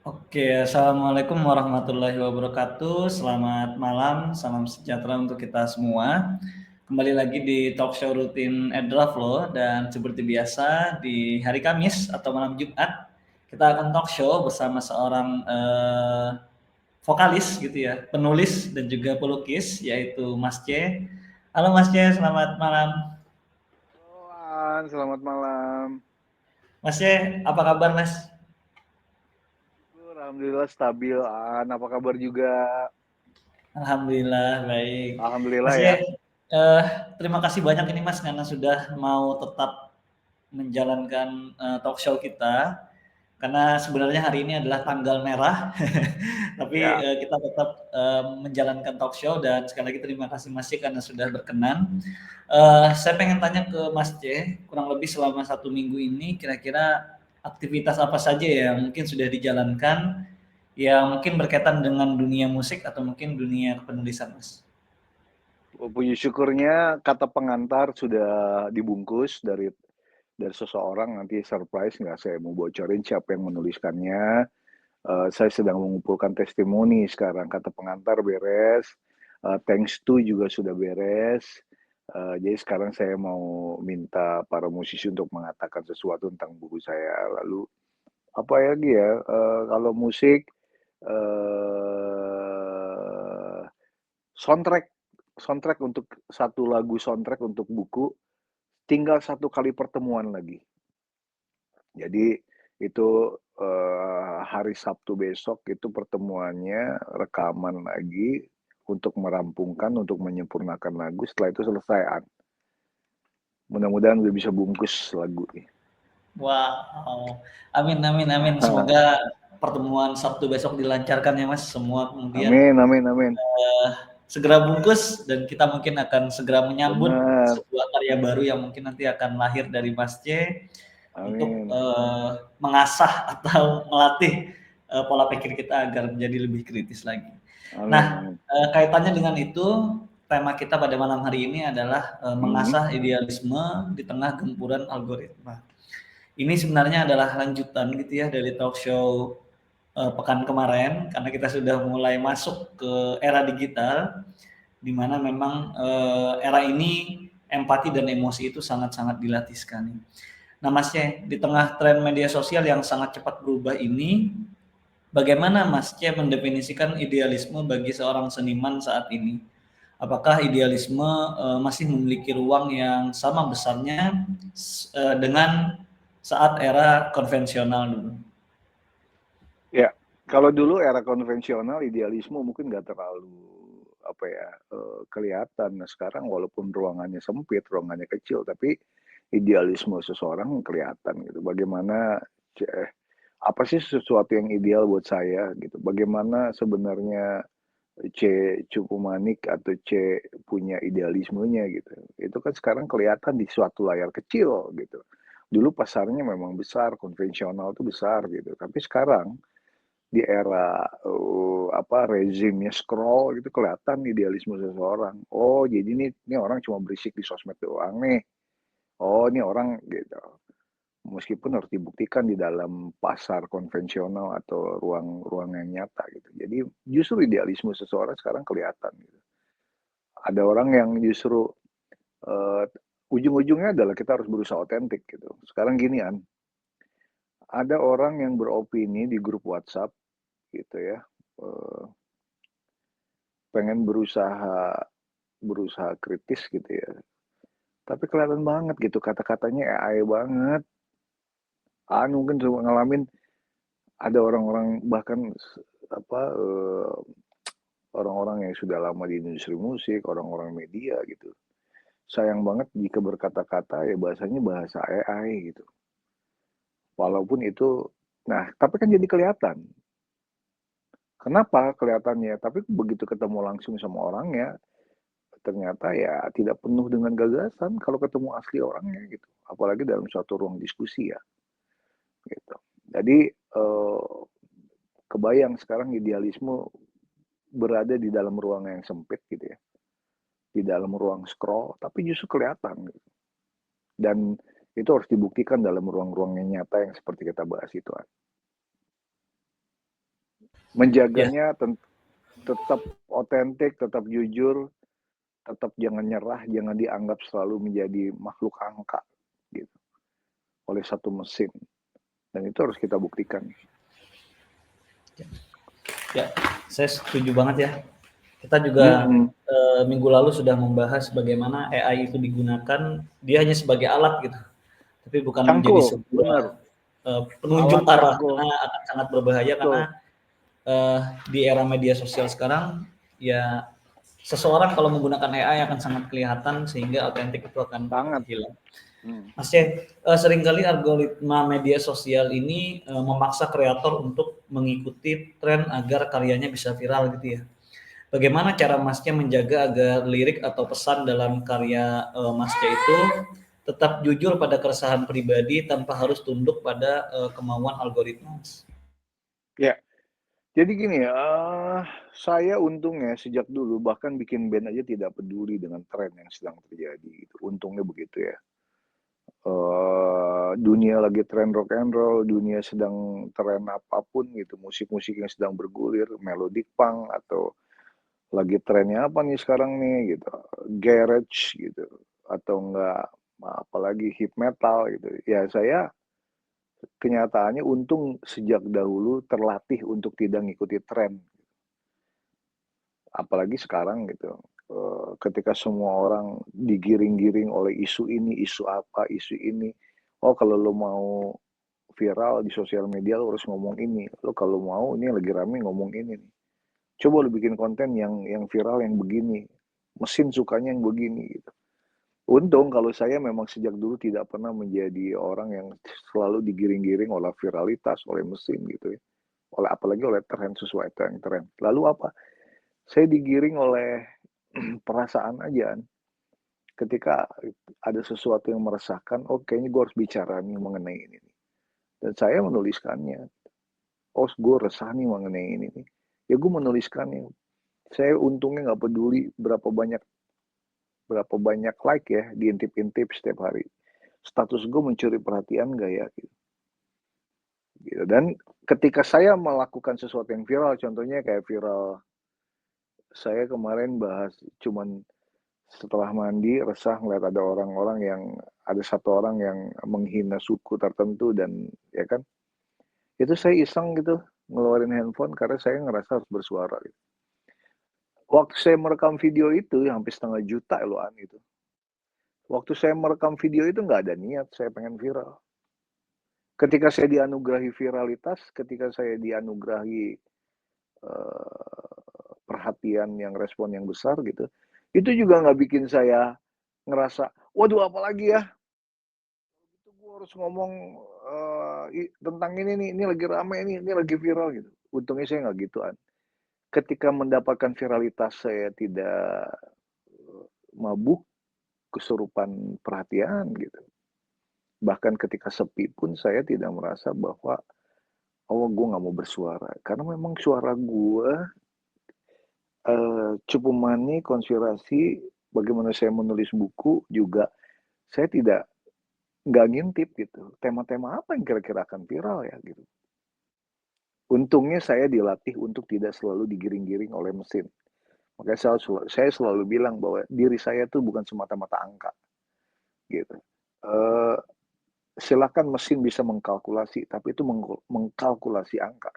Oke, assalamualaikum warahmatullahi wabarakatuh. Selamat malam, salam sejahtera untuk kita semua. Kembali lagi di talk show rutin Edraflo dan seperti biasa di hari Kamis atau malam Jumat kita akan talk show bersama seorang vokalis gitu ya, penulis dan juga pelukis yaitu Mas C. Halo Mas C, selamat malam. Halo, selamat malam. Mas C, apa kabar Mas? Alhamdulillah stabil. Apa kabar juga? Alhamdulillah baik. Alhamdulillah Mas ya. Ye, terima kasih banyak ini Mas karena sudah mau tetap menjalankan talk show kita. Karena sebenarnya hari ini adalah tanggal merah, tapi Ya, kita tetap menjalankan talk show dan sekali lagi terima kasih Mas Ye karena sudah berkenan. Saya pengen tanya ke Mas C, kurang lebih selama 1 minggu ini kira-kira aktivitas apa saja yang mungkin sudah dijalankan yang mungkin berkaitan dengan dunia musik atau mungkin dunia penulisan, Mas? puji syukurnya kata pengantar sudah dibungkus dari seseorang. Nanti surprise, nggak saya mau bocorin siapa yang menuliskannya. Saya sedang mengumpulkan testimoni sekarang. Kata pengantar beres, thanks to juga sudah beres. Jadi sekarang saya mau minta para musisi untuk mengatakan sesuatu tentang buku saya. Lalu apa lagi ya, kalau musik, eee, soundtrack soundtrack untuk satu lagu soundtrack untuk buku, tinggal satu kali pertemuan lagi. Jadi itu, hari Sabtu besok itu pertemuannya, rekaman lagi untuk merampungkan, untuk menyempurnakan lagu, setelah itu selesai. Mudah-mudahan udah bisa bungkus lagu nih. Wow, amin amin amin. Semoga pertemuan Sabtu besok dilancarkan ya, Mas. Semua kemudian Amin amin amin. segera bungkus dan kita mungkin akan segera menyambut Benar, sebuah karya baru yang mungkin nanti akan lahir dari Mas C untuk amin. mengasah atau melatih pola pikir kita agar menjadi lebih kritis lagi. Amin Nah, amin. kaitannya dengan itu, tema kita pada malam hari ini adalah Mhm, mengasah idealisme di tengah gempuran algoritma. Ini sebenarnya adalah lanjutan gitu ya dari talk show pekan kemarin karena kita sudah mulai masuk ke era digital di mana memang era ini empati dan emosi itu sangat-sangat dilatih sekali. Nah, Mas C, di tengah tren media sosial yang sangat cepat berubah ini, bagaimana Mas C mendefinisikan idealisme bagi seorang seniman saat ini? Apakah idealisme masih memiliki ruang yang sama besarnya dengan saat era konvensional dulu? ya, kalau dulu era konvensional idealisme mungkin nggak terlalu, apa ya, kelihatan. Nah, sekarang walaupun ruangannya sempit, ruangannya kecil, tapi idealisme seseorang kelihatan gitu. Bagaimana apa sih sesuatu yang ideal buat saya gitu, bagaimana sebenarnya C cupu manik atau C punya idealismenya gitu. Itu kan sekarang kelihatan di suatu layar kecil gitu. Dulu pasarnya memang besar, konvensional tuh besar gitu, tapi sekarang di era, rezimnya scroll gitu kelihatan idealisme seseorang. Oh, jadi ini orang cuma berisik di sosmed doang nih. Oh, ini orang gitu. Meskipun harus dibuktikan di dalam pasar konvensional atau ruang yang nyata gitu. Jadi justru idealisme seseorang sekarang kelihatan gitu. Ada orang yang justru, eee, ujung-ujungnya adalah kita harus berusaha otentik gitu. Sekarang ginian, ada orang yang beropini di grup WhatsApp gitu ya, eee, pengen berusaha berusaha kritis gitu ya, tapi kelihatan banget gitu kata-katanya AI banget. Mungkin coba ngalamin ada orang-orang bahkan apa, orang-orang yang sudah lama di industri musik, orang-orang media gitu. Sayang banget jika berkata-kata ya bahasanya bahasa AI gitu. Walaupun itu nah, tapi kan jadi kelihatan. Kenapa kelihatannya? Tapi begitu ketemu langsung sama orangnya, ternyata ya tidak penuh dengan gagasan kalau ketemu asli orangnya gitu. Apalagi dalam suatu ruang diskusi ya, gitu. Jadi, kebayang sekarang idealisme berada di dalam ruang yang sempit gitu ya, di dalam ruang scroll, tapi justru kelihatan gitu. Dan itu harus dibuktikan dalam ruang-ruang yang nyata yang seperti kita bahas itu. Menjaganya tetap otentik, tetap jujur, tetap jangan nyerah, jangan dianggap selalu menjadi makhluk angka gitu oleh satu mesin. Dan itu harus kita buktikan. Ya, saya setuju banget ya. Kita juga minggu lalu sudah membahas bagaimana AI itu digunakan, dia hanya sebagai alat gitu, tapi bukan menjadi Cangkul, sebuah benar. penunjuk Alat arah, cangkul. karena akan sangat berbahaya. Betul. Karena di era media sosial sekarang, ya seseorang kalau menggunakan AI akan sangat kelihatan sehingga otentik itu akan Sangat. hilang. Mas C, seringkali algoritma media sosial ini memaksa kreator untuk mengikuti tren agar karyanya bisa viral gitu ya. Bagaimana cara Mas C menjaga agar lirik atau pesan dalam karya Mas C itu tetap jujur pada keresahan pribadi tanpa harus tunduk pada kemauan algoritma? Ya, jadi gini ya, saya untungnya sejak dulu bahkan bikin band aja tidak peduli dengan tren yang sedang terjadi gitu, untungnya begitu ya. Dunia lagi tren rock and roll, dunia sedang tren apapun gitu, musik-musik yang sedang bergulir, melodic punk atau lagi trennya apa nih sekarang nih gitu, garage gitu, atau enggak apalagi hip metal gitu. Ya saya kenyataannya untung sejak dahulu terlatih untuk tidak ngikuti tren. Apalagi sekarang gitu, ketika semua orang digiring-giring oleh isu ini, isu apa, isu ini. Oh kalau lo mau viral di sosial media lo harus ngomong ini. Lo kalau mau ini lagi rame ngomong ini nih. Coba lo bikin konten yang viral yang begini. Mesin sukanya yang begini gitu. Untung kalau saya memang sejak dulu tidak pernah menjadi orang yang selalu digiring-giring oleh viralitas, oleh mesin gitu ya. Apalagi oleh tren sesuai tren. Lalu apa? Saya digiring oleh perasaan aja. Ketika ada sesuatu yang meresahkan, oh kayaknya gue harus bicara nih mengenai ini. Dan saya menuliskannya. Oh gue resah nih mengenai ini nih. Ya gue menuliskannya. Saya untungnya nggak peduli berapa banyak like ya diintip-intip setiap hari. Status gue mencuri perhatian nggak ya? Gitu. Dan ketika saya melakukan sesuatu yang viral, contohnya kayak viral saya kemarin bahas cuman setelah mandi resah ngeliat ada orang-orang yang ada satu orang yang menghina suku tertentu dan ya kan itu saya iseng gitu ngeluarin handphone karena saya ngerasa harus bersuara gitu. Waktu saya merekam video itu hampir 500.000 loan itu. Waktu saya merekam video itu nggak ada niat saya pengen viral. Ketika saya dianugerahi viralitas, ketika saya dianugerahi perhatian yang respon yang besar gitu, itu juga nggak bikin saya ngerasa, waduh apalagi ya, itu gue harus ngomong tentang ini nih, ini lagi rame ini lagi viral gitu. Untungnya saya nggak gituan. Ketika mendapatkan viralitas saya tidak mabuk, kesurupan perhatian gitu. Bahkan ketika sepi pun saya tidak merasa bahwa oh gue nggak mau bersuara. Karena memang suara gue cukup money, konspirasi, bagaimana saya menulis buku juga saya nggak ngintip gitu. Tema-tema apa yang kira-kira akan viral ya gitu. Untungnya saya dilatih untuk tidak selalu digiring-giring oleh mesin. Makanya saya selalu bilang bahwa diri saya tuh bukan semata-mata angka gitu. Silakan mesin bisa mengkalkulasi, tapi itu mengkalkulasi angka.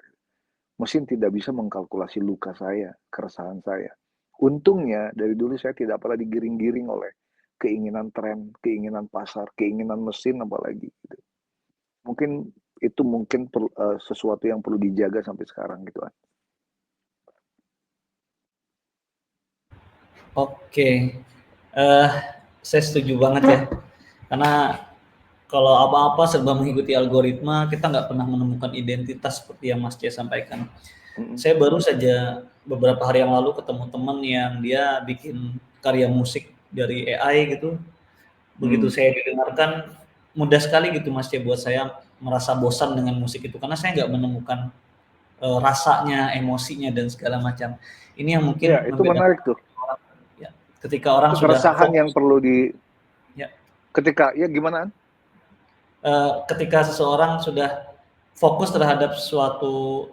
Mesin tidak bisa mengkalkulasi luka saya, keresahan saya. Untungnya dari dulu saya tidak pernah digiring-giring oleh keinginan tren, keinginan pasar, keinginan mesin apalagi gitu. Mungkin itu sesuatu yang perlu dijaga sampai sekarang gitu kan. Oke, saya setuju banget ya. Karena kalau apa-apa serba mengikuti algoritma, kita nggak pernah menemukan identitas seperti yang Mas C sampaikan. Saya baru saja beberapa hari yang lalu ketemu teman yang dia bikin karya musik dari AI gitu. Begitu saya didengarkan, mudah sekali gitu Mas C buat saya merasa bosan dengan musik itu karena saya nggak menemukan rasanya, emosinya dan segala macam. Ini yang mungkin Ya, itu menarik tuh. orang, ya, ketika orang Itu sudah keresahan yang fokus, perlu ya, ketika ya gimana? ketika seseorang sudah fokus terhadap suatu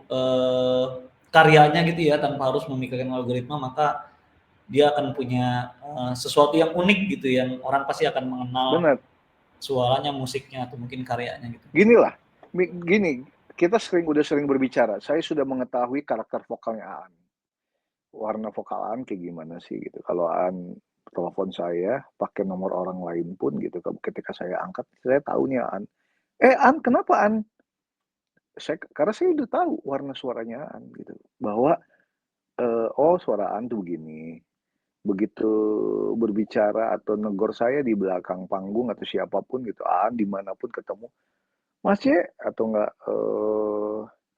karyanya gitu ya, tanpa harus memikirkan algoritma, maka dia akan punya sesuatu yang unik gitu, yang orang pasti akan mengenal Benar. suaranya, musiknya, atau mungkin karyanya gitu. Ginilah, gini, kita udah sering berbicara. Saya sudah mengetahui karakter vokalnya Aan. Warna vokal Aan kayak gimana sih gitu. Kalau Aan telepon saya pakai nomor orang lain pun gitu, ketika saya angkat, saya tahunya Aan. Aan, kenapa Aan? Karena saya udah tahu warna suaranya Aan gitu. Bahwa oh suara Aan tuh begini. Begitu berbicara atau negor saya di belakang panggung atau siapapun gitu, Aan dimanapun ketemu, Mas Y atau enggak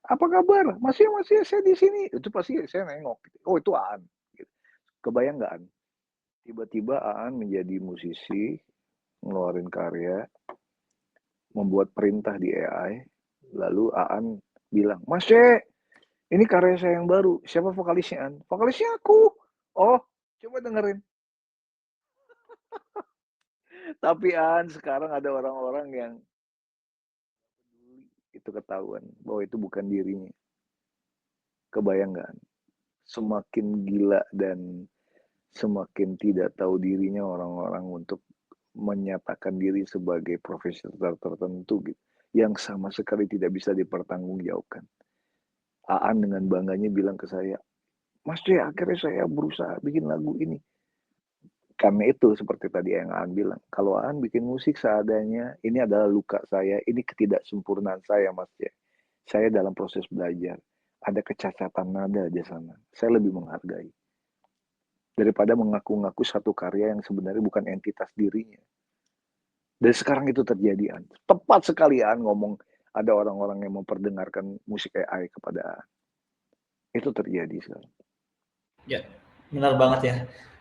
apa kabar? Mas Y saya di sini. Itu pasti saya nengok. Oh itu Aan. Gitu. Kebayang nggak Aan? Tiba-tiba Aan menjadi musisi, ngeluarin karya, membuat perintah di AI, lalu Aan bilang, Mas Y, ini karya saya yang baru. Siapa vokalisnya Aan? Vokalisnya aku. Oh, coba dengerin. Tapi Aan sekarang ada orang-orang yang itu ketahuan bahwa itu bukan dirinya. Kebayang nggak? Semakin gila dan semakin tidak tahu dirinya orang-orang untuk menyatakan diri sebagai profesi tertentu gitu, yang sama sekali tidak bisa dipertanggungjawabkan. Aan dengan bangganya bilang ke saya, Mas J, akhirnya saya berusaha bikin lagu ini. Karena itu seperti tadi yang Aan bilang, kalau Aan bikin musik seadanya, ini adalah luka saya, ini ketidaksempurnaan saya Mas J. Saya dalam proses belajar, ada kecacatan nada di sana. Saya lebih menghargai daripada mengaku-ngaku satu karya yang sebenarnya bukan entitas dirinya. Dan sekarang itu terjadi, An. Tepat sekali An ngomong ada orang-orang yang memperdengarkan musik AI kepada An. Itu terjadi sekarang. Ya, benar banget ya.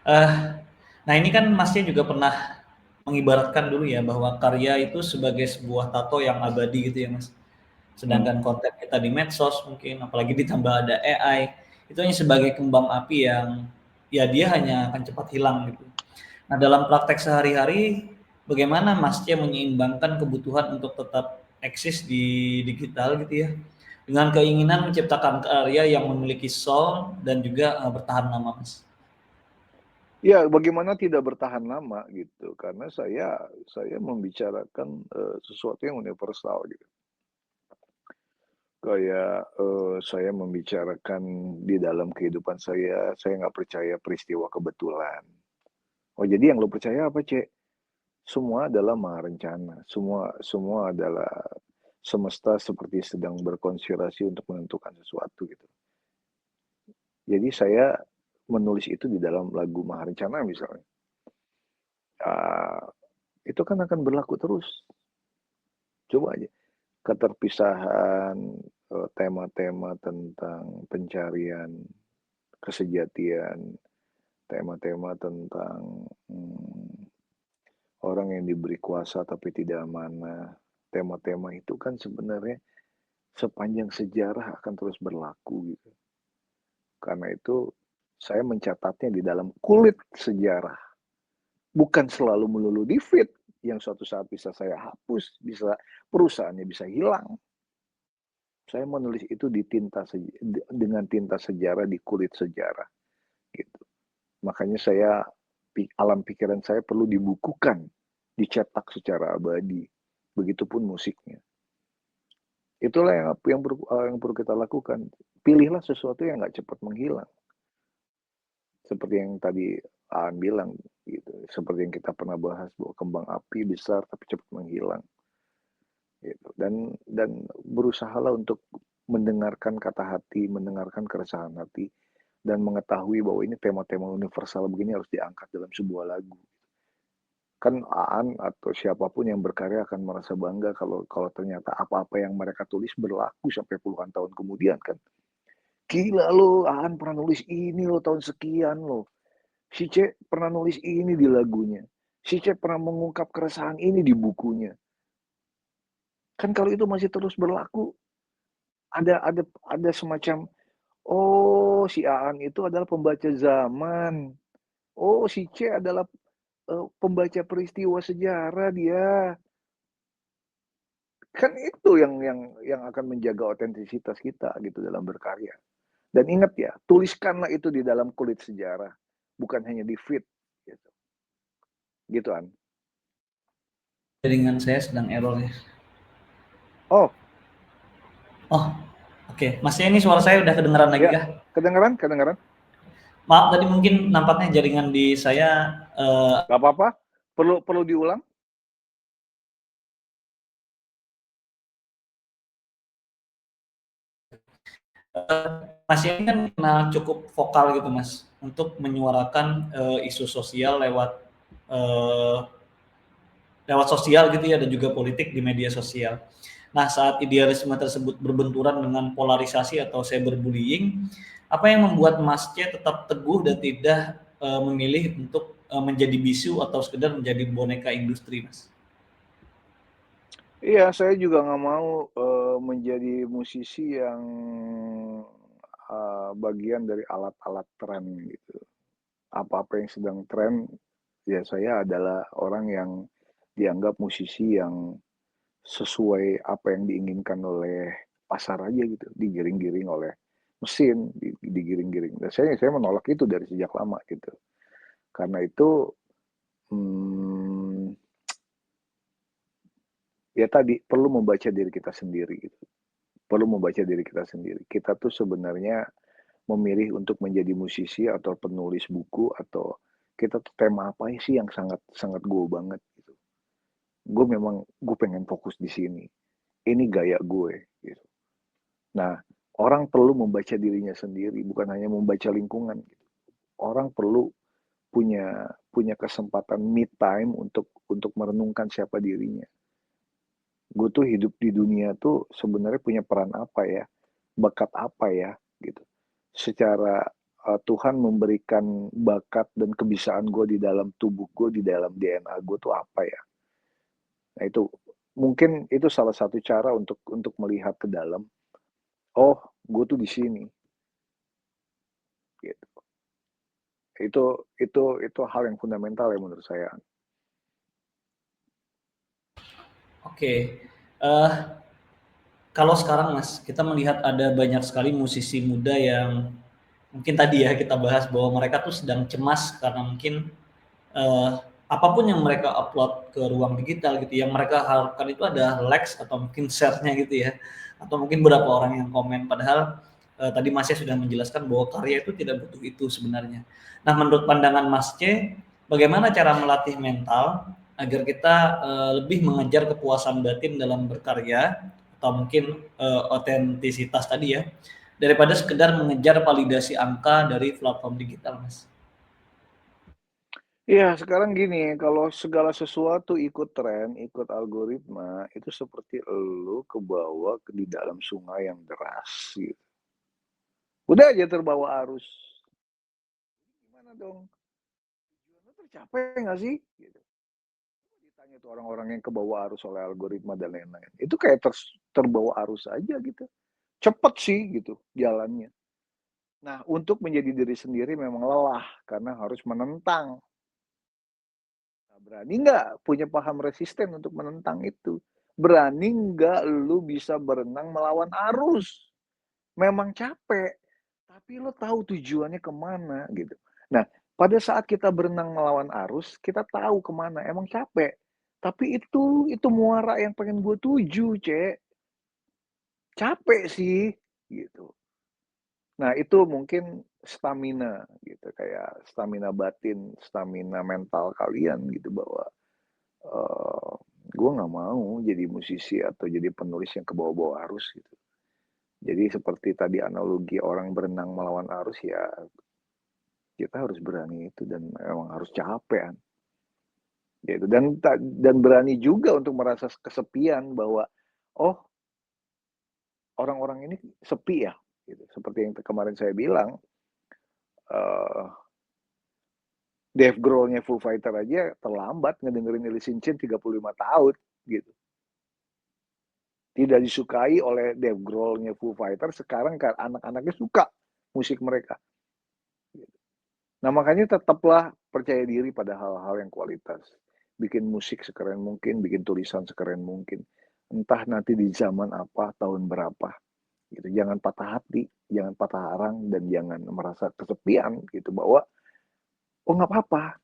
Uh, nah ini kan Masnya juga pernah mengibaratkan dulu ya bahwa karya itu sebagai sebuah tato yang abadi gitu ya Mas. Sedangkan konten kita di medsos mungkin, apalagi ditambah ada AI, itu hanya sebagai kembang api yang ya dia hanya akan cepat hilang gitu. Nah dalam praktek sehari-hari, bagaimana Masnya menyeimbangkan kebutuhan untuk tetap eksis di digital gitu ya, dengan keinginan menciptakan karya yang memiliki soul dan juga bertahan lama, Mas? Ya, bagaimana tidak bertahan lama gitu, karena saya membicarakan sesuatu yang universal gitu. Kayak saya membicarakan di dalam kehidupan saya nggak percaya peristiwa kebetulan. Oh jadi yang lo percaya apa, Cek? Semua adalah maha rencana, semua adalah semesta seperti sedang berkonspirasi untuk menentukan sesuatu gitu. Jadi saya menulis itu di dalam lagu Maha Rencana misalnya. Itu kan akan berlaku terus. Coba aja keterpisahan tema-tema tentang pencarian kesejatian, tema-tema tentang orang yang diberi kuasa tapi tidak amanah. Tema-tema itu kan sebenarnya sepanjang sejarah akan terus berlaku gitu. Karena itu saya mencatatnya di dalam kulit sejarah. Bukan selalu melulu di feed yang suatu saat bisa saya hapus, bisa perusahaannya bisa hilang. Saya menulis itu di dengan tinta sejarah di kulit sejarah gitu. Makanya alam pikiran saya perlu dibukukan, dicetak secara abadi. Begitupun musiknya. Itulah yang perlu kita lakukan. Pilihlah sesuatu yang nggak cepat menghilang. Seperti yang tadi Aan bilang, gitu. Seperti yang kita pernah bahas bahwa kembang api besar tapi cepat menghilang. Gitu. Dan berusahalah untuk mendengarkan kata hati, mendengarkan keresahan hati, dan mengetahui bahwa ini tema-tema universal begini harus diangkat dalam sebuah lagu. Kan Aan atau siapapun yang berkarya akan merasa bangga kalau ternyata apa-apa yang mereka tulis berlaku sampai puluhan tahun kemudian kan. Gila lo, Aan pernah nulis ini lo tahun sekian lo. Si C pernah nulis ini di lagunya. Si C pernah mengungkap keresahan ini di bukunya. Kan kalau itu masih terus berlaku, ada semacam, oh si Aan itu adalah pembaca zaman. Oh si C adalah pembaca peristiwa sejarah dia. Kan itu yang akan menjaga otentisitas kita gitu dalam berkarya. Dan ingat ya, tuliskanlah itu di dalam kulit sejarah, bukan hanya di feed, gitu. Gitu, An. Jaringan saya sedang error ya. Oh, Oh, oke. Masnya ini suara saya udah kedengeran lagi ya, kah? kedengeran, kedengeran. Maaf tadi mungkin nampaknya jaringan di saya Gak apa-apa. Perlu diulang? Mas ini kan cukup vokal gitu Mas untuk menyuarakan isu sosial lewat eh, lewat sosial gitu ya dan juga politik di media sosial. Nah, saat idealisme tersebut berbenturan dengan polarisasi atau cyberbullying, apa yang membuat Mas C tetap teguh dan tidak memilih untuk menjadi bisu atau sekedar menjadi boneka industri, Mas? Iya, saya juga nggak mau menjadi musisi yang bagian dari alat-alat tren gitu. Apa-apa yang sedang tren, ya saya adalah orang yang dianggap musisi yang sesuai apa yang diinginkan oleh pasar aja gitu, digiring-giring oleh mesin, digiring-giring. Dan saya menolak itu dari sejak lama gitu. Karena itu, hmm, ya tadi perlu membaca diri kita sendiri gitu. Perlu membaca diri kita sendiri. Kita tuh sebenarnya memilih untuk menjadi musisi atau penulis buku atau kita tuh tema apa sih yang sangat sangat gue banget gitu. Gue memang gue pengen fokus di sini. Ini gaya gue gitu. Nah, orang perlu membaca dirinya sendiri, bukan hanya membaca lingkungan gitu. Orang perlu punya punya kesempatan me time untuk merenungkan siapa dirinya. Gue tuh hidup di dunia tuh sebenarnya punya peran apa ya, bakat apa ya, gitu. Secara Tuhan memberikan bakat dan kebiasaan gue di dalam tubuh gue, di dalam DNA gue tuh apa ya. Nah itu mungkin itu salah satu cara untuk melihat ke dalam. Oh, gue tuh di sini. Gitu. Itu hal yang fundamental ya menurut saya. Oke, uh, kalau sekarang Mas, kita melihat ada banyak sekali musisi muda yang mungkin tadi ya kita bahas bahwa mereka tuh sedang cemas karena mungkin uh, apapun yang mereka upload ke ruang digital gitu, yang mereka harapkan itu ada likes atau mungkin share-nya gitu ya, atau mungkin beberapa orang yang komen. Padahal tadi Masnya sudah menjelaskan bahwa karya itu tidak butuh itu sebenarnya. Nah, menurut pandangan Mas C, bagaimana cara melatih mental agar kita lebih mengejar kepuasan batin dalam berkarya atau mungkin otentisitas tadi ya, daripada sekedar mengejar validasi angka dari platform digital, Mas? Iya, sekarang gini, kalau segala sesuatu ikut tren, ikut algoritma, itu seperti lu kebawa di dalam sungai yang deras gitu. Udah aja terbawa arus. Gimana dong? Tujuan lu tercapai nggak sih? Gitu. Ditanya tuh orang-orang yang kebawa arus oleh algoritma dan lain-lain. Itu kayak terbawa arus aja gitu. Cepet sih gitu jalannya. Nah, untuk menjadi diri sendiri memang lelah karena harus menentang. Nah, berani nggak punya paham resisten untuk menentang itu? Berani nggak lu bisa berenang melawan arus? Memang capek, tapi lo tahu tujuannya kemana gitu. Nah, pada saat kita berenang melawan arus, kita tahu kemana. Emang capek, tapi itu muara yang pengen gue tuju, Cek. Capek sih, gitu. Nah, itu mungkin stamina gitu, kayak stamina batin, stamina mental kalian gitu bahwa uh, gue nggak mau jadi musisi atau jadi penulis yang kebawa-bawa arus gitu. Jadi seperti tadi analogi orang berenang melawan arus ya kita harus berani itu dan memang harus capek kan. Gitu. Dan berani juga untuk merasa kesepian bahwa oh orang-orang ini sepi ya gitu. Seperti yang kemarin saya bilang uh, Dave Grohl-nya Foo Fighter aja terlambat ngedengerin Alice in Chains 35 tahun gitu. Tidak disukai oleh Dave Grohl-nya Foo Fighter, sekarang kan anak-anaknya suka musik mereka. Nah, makanya tetaplah percaya diri pada hal-hal yang kualitas. Bikin musik sekeren mungkin, bikin tulisan sekeren mungkin. Entah nanti di zaman apa, tahun berapa. gitu. Jangan patah hati, jangan patah arang, dan jangan merasa kesepian gitu, bahwa oh nggak apa-apa,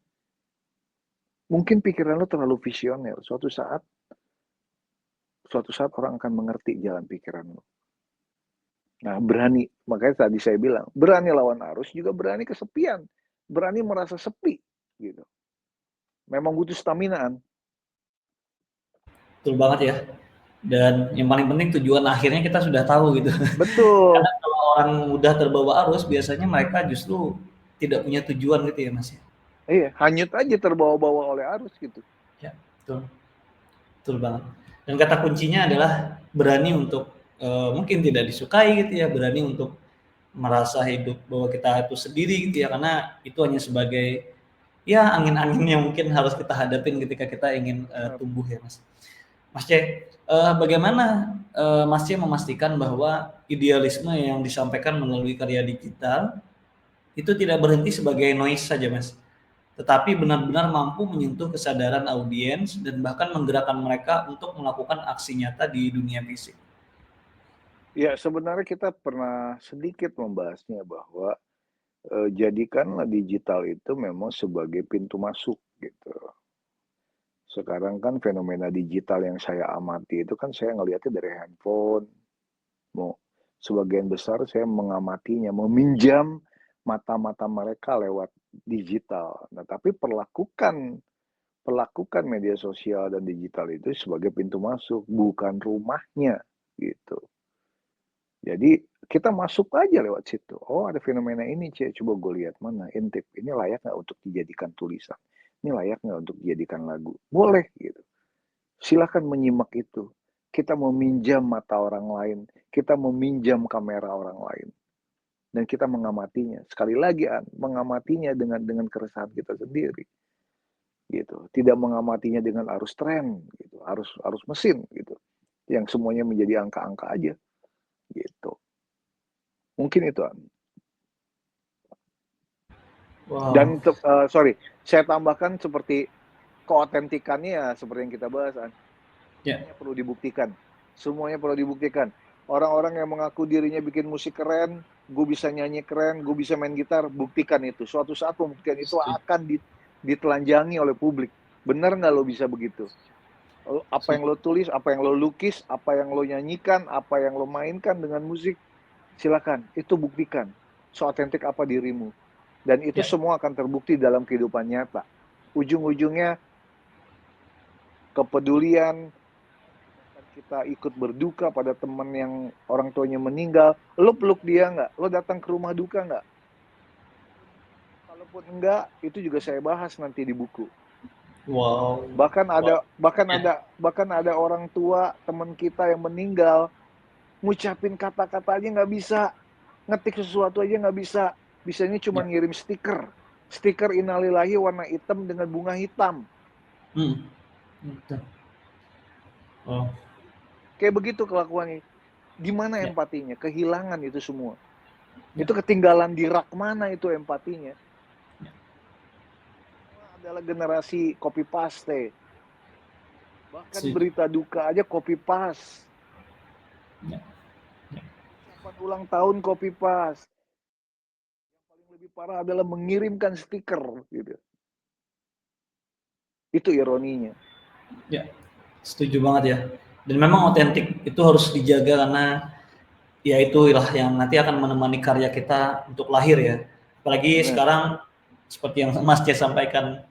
mungkin pikiran lo terlalu visioner, suatu saat orang akan mengerti jalan pikiran lo. Nah, berani, makanya tadi saya bilang, berani lawan arus juga berani kesepian, berani merasa sepi gitu. Memang butuh staminaan. Betul banget ya. Dan yang paling penting tujuan akhirnya kita sudah tahu gitu. Betul. Karena kalau orang mudah terbawa arus, biasanya mereka justru tidak punya tujuan gitu ya Mas ya. Iya, hanyut aja terbawa-bawa oleh arus gitu. Ya, betul. Betul banget. Dan kata kuncinya adalah berani untuk mungkin tidak disukai gitu ya, berani untuk merasa hidup bahwa kita itu sendiri gitu ya, karena itu hanya sebagai ya angin-angin yang mungkin harus kita hadapin ketika kita ingin Benar. tumbuh ya Mas. Mas C, bagaimana Mas C memastikan bahwa idealisme yang disampaikan melalui karya digital itu tidak berhenti sebagai noise saja Mas, tetapi benar-benar mampu menyentuh kesadaran audiens dan bahkan menggerakkan mereka untuk melakukan aksi nyata di dunia fisik? Ya, sebenarnya kita pernah sedikit membahasnya bahwa jadikanlah digital itu memang sebagai pintu masuk gitu. Sekarang kan fenomena digital yang saya amati itu kan saya ngelihatnya dari handphone. Mau sebagian besar saya mengamatinya, meminjam mata-mata mereka lewat digital. Nah, tapi perlakukan media sosial dan digital itu sebagai pintu masuk, bukan rumahnya gitu. Jadi kita masuk aja lewat situ. Oh, ada fenomena ini, coba gue lihat, mana, intip. Ini layak nggak untuk dijadikan tulisan? Ini layak nggak untuk dijadikan lagu? Boleh gitu. Silahkan menyimak itu. Kita meminjam mata orang lain, kita meminjam kamera orang lain, dan kita mengamatinya. Sekali lagi, mengamatinya dengan keresahan kita sendiri, gitu. Tidak mengamatinya dengan arus tren, gitu, arus mesin, gitu, yang semuanya menjadi angka-angka aja, gitu. Mungkin itu. Wow. Dan saya tambahkan seperti keotentikannya ya, seperti yang kita bahas, Ya, semuanya perlu dibuktikan. Semuanya perlu dibuktikan. Orang-orang yang mengaku dirinya bikin musik keren, gue bisa nyanyi keren, gue bisa main gitar, buktikan itu. Suatu saat pembuktian itu setuju. akan ditelanjangi oleh publik. Benar nggak lo bisa begitu? Apa yang Setuju. lo tulis, apa yang lo lukis, apa yang lo nyanyikan, apa yang lo mainkan dengan musik, silakan. Itu buktikan. Seotentik apa dirimu. Dan itu Ya, semua akan terbukti dalam kehidupan nyata. Ujung-ujungnya kepedulian, kita ikut berduka pada teman yang orang tuanya meninggal, lo peluk dia nggak? Lo datang ke rumah duka nggak? Kalaupun enggak, itu juga saya bahas nanti di buku. wow. Bahkan Wow. ada bahkan Ya, ada bahkan ada orang tua teman kita yang meninggal, ngucapin kata-kata aja nggak bisa, ngetik sesuatu aja nggak bisa. Bisanya cuma ya. ngirim stiker innalillahi warna hitam dengan bunga hitam. Hmm. Betul. Oh, Kayak begitu kelakuannya. Gimana ya, empatinya? Kehilangan itu semua. ya, Itu ketinggalan di rak mana itu empatinya? ya. Adalah generasi copy paste. Bahkan Setuju. berita duka aja copy paste. Ya, ya. Ucapan ulang tahun copy paste. Yang paling lebih parah adalah mengirimkan stiker gitu. Itu ironinya. Ya, setuju banget ya. Dan memang otentik itu harus dijaga karena ya itulah yang nanti akan menemani karya kita untuk lahir ya. Apalagi Benar. sekarang seperti yang Mas C sampaikan,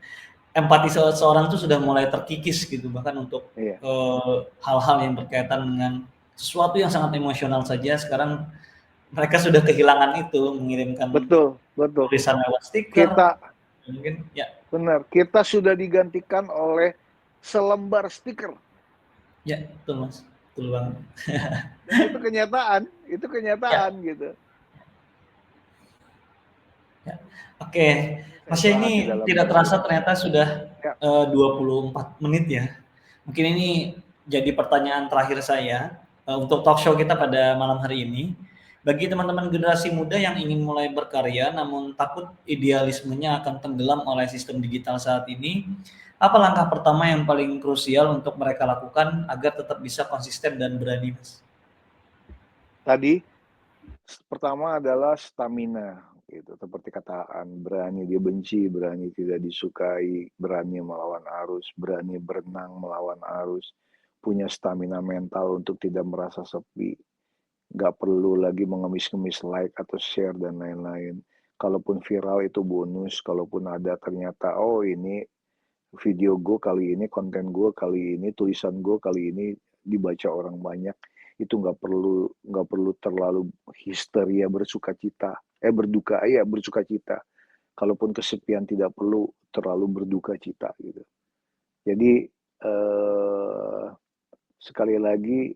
empati seseorang itu sudah mulai terkikis gitu, bahkan untuk Iya. hal-hal yang berkaitan dengan sesuatu yang sangat emosional saja sekarang mereka sudah kehilangan itu, mengirimkan Betul, betul. tulisan lewat stiker Kita mungkin ya. benar, kita sudah digantikan oleh selembar stiker. Ya, betul Mas, betul banget. Dan itu Ya, kenyataan gitu. ya. Oke, Ini saya Mas ya bahas di ini dalam tidak buku. terasa ternyata sudah Ya. 24 menit ya. Mungkin ini jadi pertanyaan terakhir saya untuk talk show kita pada malam hari ini. Bagi teman-teman generasi muda yang ingin mulai berkarya namun takut idealismenya akan tenggelam oleh sistem digital saat ini, apa langkah pertama yang paling krusial untuk mereka lakukan agar tetap bisa konsisten dan berani, Mas? Tadi pertama adalah stamina gitu, seperti kataan berani dibenci, berani tidak disukai, berani melawan arus, berani berenang melawan arus, punya stamina mental untuk tidak merasa sepi, nggak perlu lagi mengemis-ngemis like atau share dan lain-lain. Kalaupun viral itu bonus, kalaupun ada ternyata, oh ini video gue kali ini, konten gue kali ini, tulisan gue kali ini dibaca orang banyak, itu nggak perlu terlalu histeria bersukacita, berduka ya bersukacita. Kalaupun kesepian tidak perlu terlalu berduka cita gitu. Jadi sekali lagi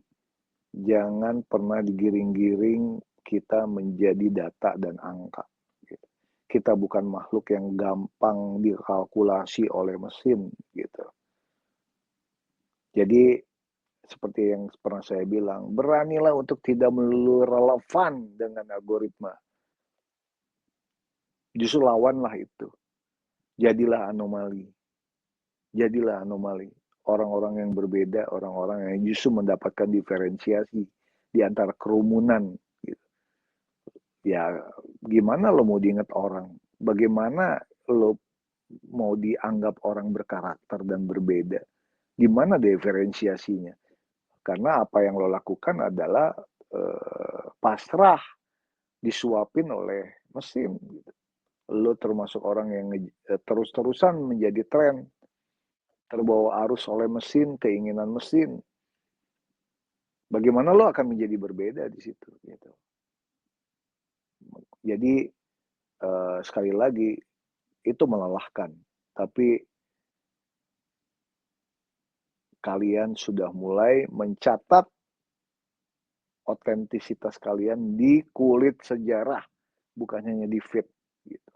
jangan pernah digiring-giring kita menjadi data dan angka. Gitu. Kita bukan makhluk yang gampang dikalkulasi oleh mesin gitu. Jadi seperti yang pernah saya bilang, beranilah untuk tidak melulu relevan dengan algoritma. Justru lawanlah itu. Jadilah anomali. Jadilah anomali. Orang-orang yang berbeda, orang-orang yang justru mendapatkan diferensiasi di antara kerumunan. Gitu. Ya, gimana lo mau diingat orang? Bagaimana lo mau dianggap orang berkarakter dan berbeda? Gimana diferensiasinya? Karena apa yang lo lakukan adalah pasrah, disuapin oleh mesin. Gitu. Lo termasuk orang yang terus-terusan menjadi tren, terbawa arus oleh mesin, keinginan mesin. Bagaimana lo akan menjadi berbeda di situ? Gitu. Jadi sekali lagi itu melelahkan, tapi kalian sudah mulai mencatat otentisitas kalian di kulit sejarah, bukan hanya di feed. Gitu.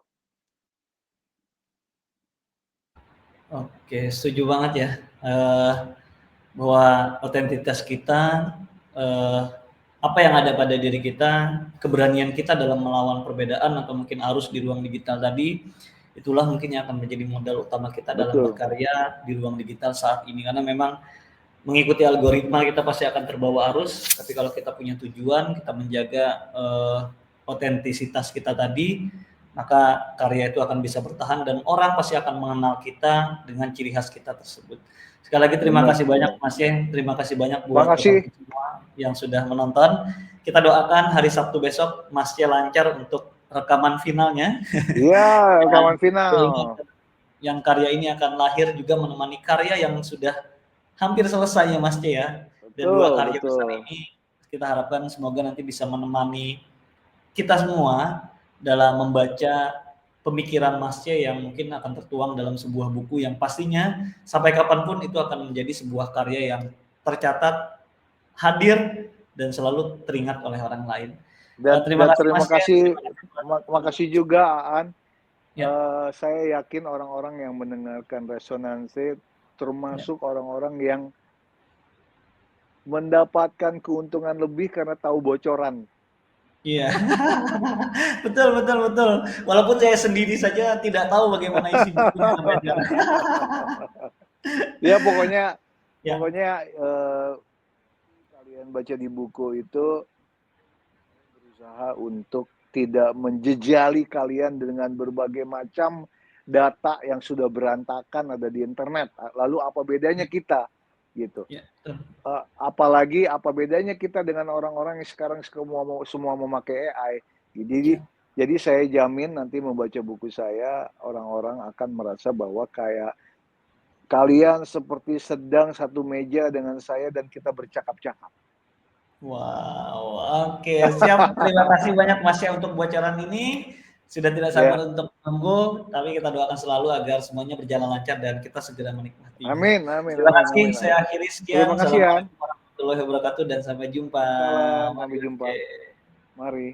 Oke, setuju banget ya. Bahwa otentitas kita, apa yang ada pada diri kita, keberanian kita dalam melawan perbedaan atau mungkin arus di ruang digital tadi, itulah mungkin yang akan menjadi modal utama kita dalam berkarya di ruang digital saat ini. Karena memang mengikuti algoritma kita pasti akan terbawa arus, tapi kalau kita punya tujuan, kita menjaga otentisitas kita tadi, maka karya itu akan bisa bertahan dan orang pasti akan mengenal kita dengan ciri khas kita tersebut. Sekali lagi terima kasih banyak Mas Ye, terima kasih banyak buat rekan semua yang sudah menonton. Kita doakan hari Sabtu besok Mas Ye lancar untuk rekaman finalnya. Iya, rekaman final. Yang karya ini akan lahir juga menemani karya yang sudah hampir selesai ya Mas Ye ya. Dan dua karya besar ini kita harapkan semoga nanti bisa menemani kita semua dalam membaca pemikiran Mas Ye yang mungkin akan tertuang dalam sebuah buku yang pastinya sampai kapanpun itu akan menjadi sebuah karya yang tercatat, hadir, dan selalu teringat oleh orang lain. Terima kasih juga Aan. Ya. Saya yakin orang-orang yang mendengarkan Resonansi termasuk orang-orang yang mendapatkan keuntungan lebih karena tahu bocoran. Iya, betul. Walaupun saya sendiri saja tidak tahu bagaimana isi bukunya sampai sekarang. Ya pokoknya kalian baca di buku itu berusaha untuk tidak menjejali kalian dengan berbagai macam data yang sudah berantakan ada di internet. Lalu apa bedanya kita? Gitu. Ya, apalagi apa bedanya kita dengan orang-orang yang sekarang semua memakai AI. Jadi saya jamin nanti membaca buku saya orang-orang akan merasa bahwa kayak kalian seperti sedang satu meja dengan saya dan kita bercakap-cakap. Wow, oke, siap. Terima kasih banyak Mas ya untuk bocoran ini. Sudah tidak sabar untuk menunggu, tapi kita doakan selalu agar semuanya berjalan lancar dan kita segera menikmati. Amin. Terima kasih, saya akhiri sekian. Terima kasih ya. Assalamualaikum warahmatullahi wabarakatuh dan sampai jumpa. Salam, sampai jumpa. Mari.